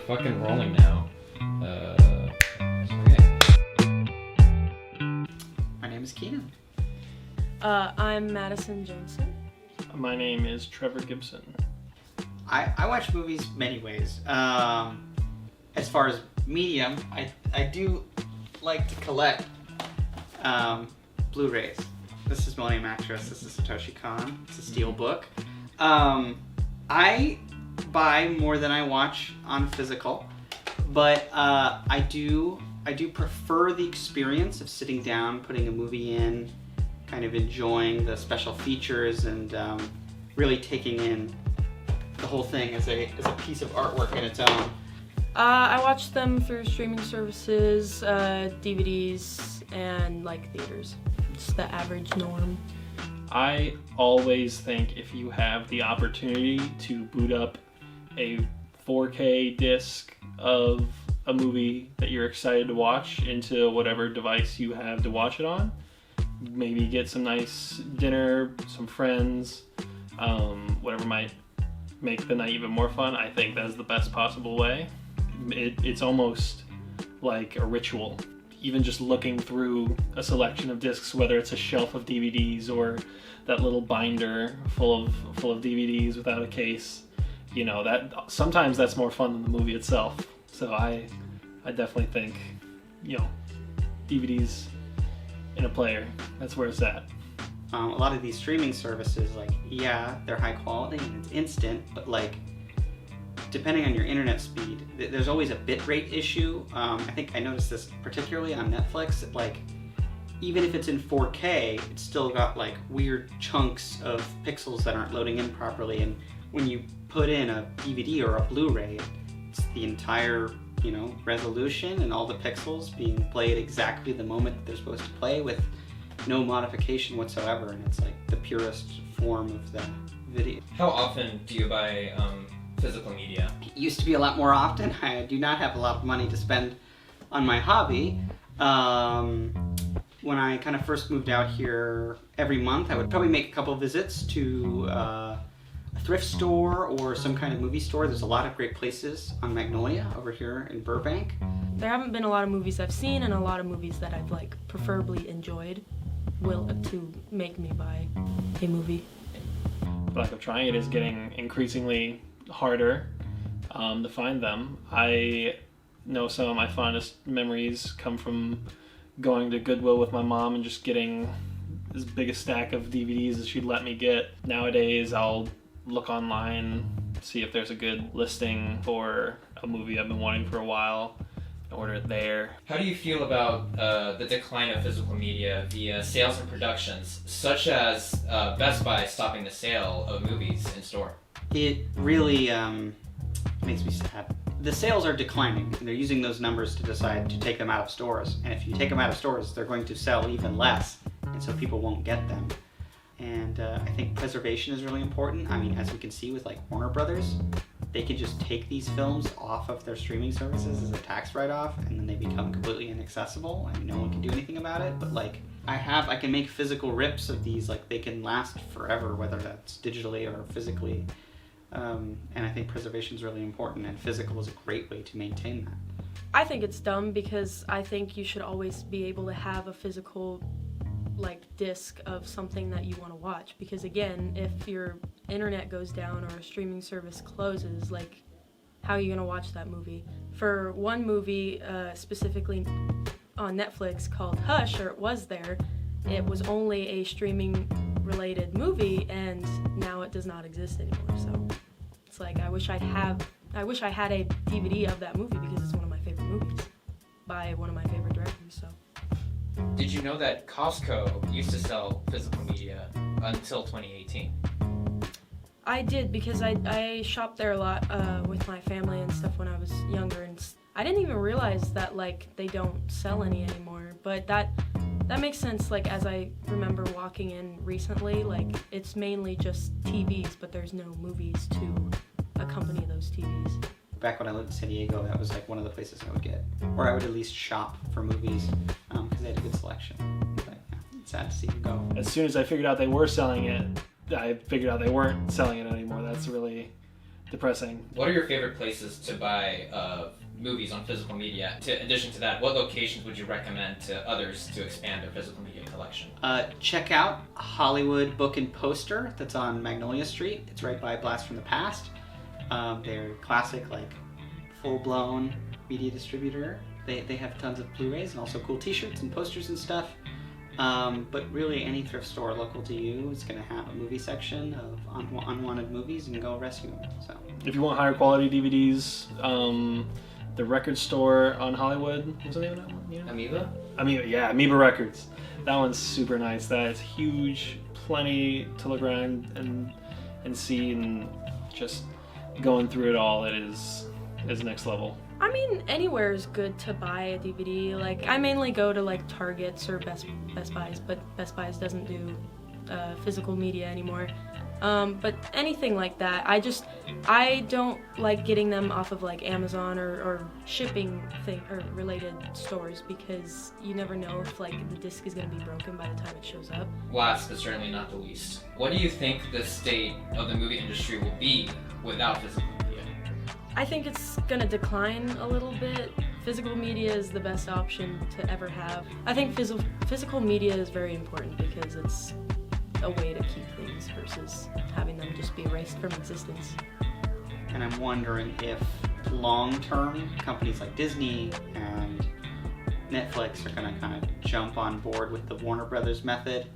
fucking rolling now. Okay. My name is Keenan. I'm Madison Johnson. My name is Trevor Gibson. I watch movies many ways. As far as medium, I do like to collect Blu-rays. This is Millennium Actress. This is Satoshi Kon. It's a steel book. I buy more than I watch on physical, but I do prefer the experience of sitting down, putting a movie in, kind of enjoying the special features, and really taking in the whole thing as a piece of artwork in its own. I watch them through streaming services, DVDs, and theaters. It's the average norm. I always think if you have the opportunity to boot up a 4K disc of a movie that you're excited to watch into whatever device you have to watch it on, maybe get some nice dinner, some friends, whatever might make the night even more fun, I think that's the best possible way. It's almost like a ritual. Even just looking through a selection of discs, whether it's a shelf of DVDs or that little binder full of DVDs without a case, that sometimes that's more fun than the movie itself. So I definitely think, DVDs in a player, that's where it's at. A lot of these streaming services, they're high quality and it's instant, but depending on your internet speed, there's always a bitrate issue. I think I noticed this particularly on Netflix. Even if it's in 4K, it's still got weird chunks of pixels that aren't loading in properly. And when you put in a DVD or a Blu-ray, it's the entire resolution and all the pixels being played exactly the moment that they're supposed to play with no modification whatsoever. And it's the purest form of the video. How often do you buy physical media? It used to be a lot more often. I do not have a lot of money to spend on my hobby. When I kind of first moved out here, every month I would probably make a couple of visits to a thrift store or some kind of movie store. There's a lot of great places on Magnolia over here in Burbank. There haven't been a lot of movies I've seen and a lot of movies that I've preferably enjoyed to make me buy a movie. The lack of trying it is getting increasingly harder to find them. I know some of my fondest memories come from going to Goodwill with my mom and just getting as big a stack of DVDs as she'd let me get. Nowadays, I'll look online, see if there's a good listing for a movie I've been wanting for a while, and order it there. How do you feel about the decline of physical media via sales and productions, such as Best Buy stopping the sale of movies in store? It really makes me sad. The sales are declining, and they're using those numbers to decide to take them out of stores. And if you take them out of stores, they're going to sell even less, and so people won't get them. And I think preservation is really important. I mean, as we can see with Warner Brothers, they can just take these films off of their streaming services as a tax write-off, and then they become completely inaccessible, and no one can do anything about it. But I can make physical rips of these. They can last forever, whether that's digitally or physically. And I think preservation is really important, and physical is a great way to maintain that. I think it's dumb because I think you should always be able to have a physical disc of something that you want to watch, because again, if your internet goes down or a streaming service closes, how are you going to watch that movie? For one movie specifically on Netflix called Hush, or it was there, it was only a streaming related movie, and now it does not exist anymore. So it's I wish I had a DVD of that movie, because it's one of my favorite movies by one of my favorite directors. So Did you know that Costco used to sell physical media until 2018? I did, because I shopped there a lot with my family and stuff when I was younger, and I didn't even realize that they don't sell any anymore. But that makes sense. As I remember walking in recently, it's mainly just TVs, but there's no movies to accompany those TVs. Back when I lived in San Diego, that was one of the places I would get, or I would at least shop for movies, because they had a good selection. But yeah, it's sad to see them go. As soon as I figured out they were selling it, I figured out they weren't selling it anymore. That's really depressing. What are your favorite places to buy movies on physical media? In addition to that, what locations would you recommend to others to expand their physical media collection? Check out Hollywood Book and Poster that's on Magnolia Street. It's right by Blast from the Past. They're classic, like, full-blown media distributor. They have tons of Blu-rays and also cool t-shirts and posters and stuff. But really, any thrift store local to you is going to have a movie section of unwanted movies, and go rescue them. So, If you want higher quality DVDs, the record store on Hollywood, what's the name of that one? You know? Amoeba Records. That one's super nice. That is huge, plenty to look around and see, and just going through it all, it is next level. I mean, anywhere is good to buy a DVD. Like, I mainly go to like Targets or Best Buys, but Best Buys doesn't do physical media anymore. But anything like that, I don't like getting them off of like Amazon or shipping thing or related stores, because you never know if like the disc is gonna be broken by the time it shows up. Last but certainly not the least, what do you think the state of the movie industry will be without physical media? I think it's gonna decline a little bit. Physical media is the best option to ever have. I think physical media is very important because it's a way to keep things versus having them just be erased from existence. and I'm wondering if long-term companies like Disney and Netflix are going to kind of jump on board with the Warner Brothers method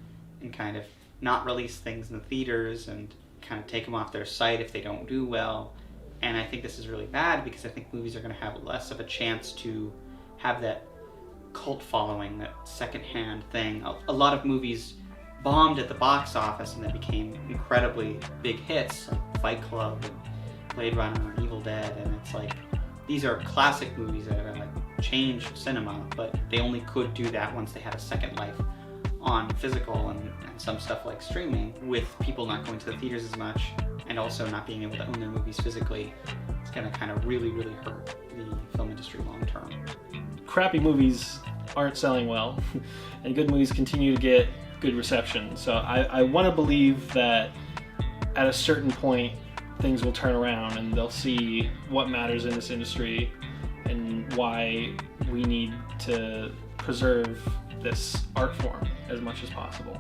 and kind of not release things in the theaters and kind of take them off their site if they don't do well. And I think this is really bad because I think movies are going to have less of a chance to have that cult following, that secondhand thing. A lot of movies bombed at the box office and they became incredibly big hits, like Fight Club and Blade Runner and Evil Dead, and it's like, these are classic movies that have like changed cinema, but they only could do that once they had a second life on physical and some stuff like streaming, with people not going to the theaters as much and also not being able to own their movies physically. It's going to kind of really, really hurt the film industry long term. Crappy movies aren't selling well, and good movies continue to get good reception. So I want to believe that at a certain point things will turn around and they'll see what matters in this industry and why we need to preserve this art form as much as possible.